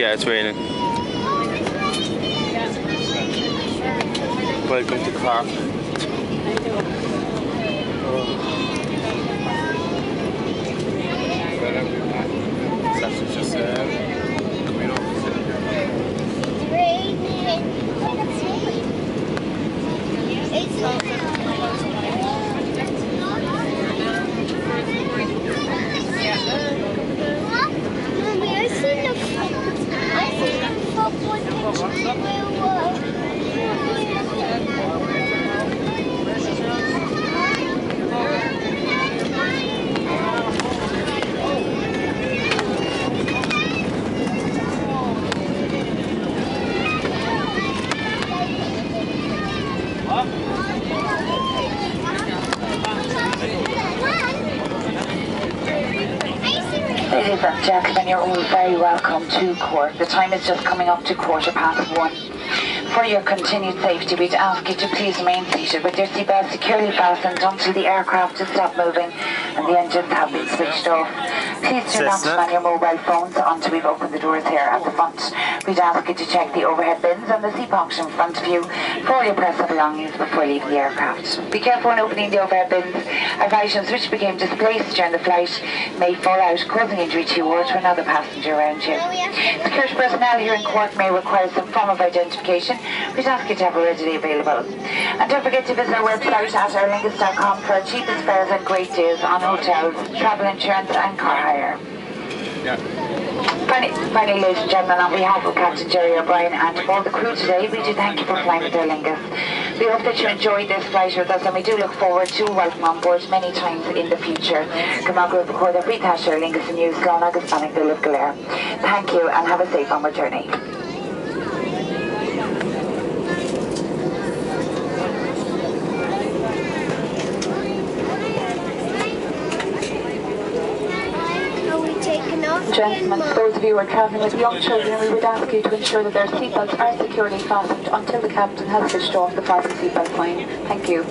Yeah, it's raining. Welcome to Cork. It's actually just coming over the city here. It's raining. Mommy, I seen the Ladies and gentlemen, you're all very welcome to Cork. The time is just coming up to 1:15. For your continued safety, we'd ask you to please remain seated with your seatbelt securely fastened until the aircraft has stopped moving and the engines have been switched off. Please do not man your mobile phones until we've opened the doors here at the front. We'd ask you to check the overhead bins and the seat box in front of you for all your personal belongings before leaving the aircraft. Be careful when opening the overhead bins, as items which became displaced during the flight may fall out, causing injury to you or to another passenger around you. Security personnel here in Cork may require some form of identification. We'd ask you to have it readily available. And don't forget to visit our website at aerlingus.com for our cheapest fares and great deals on hotels, travel insurance and car hire. Yeah. Finally, ladies and gentlemen, on behalf of Captain Jerry O'Brien and all the crew today, we do thank you for flying with Aer Lingus. We hope that you enjoyed this flight with us and we do look forward to welcome on board many times in the future. Cymog with the Court of Ritash Aer Lingus and News Gone Agus Panic Bill of Galer. Thank you and have a safe onward journey. Gentlemen, those of you who are travelling with young children, we would ask you to ensure that their seatbelts are securely fastened until the captain has switched off the fasten seatbelt sign. Thank you.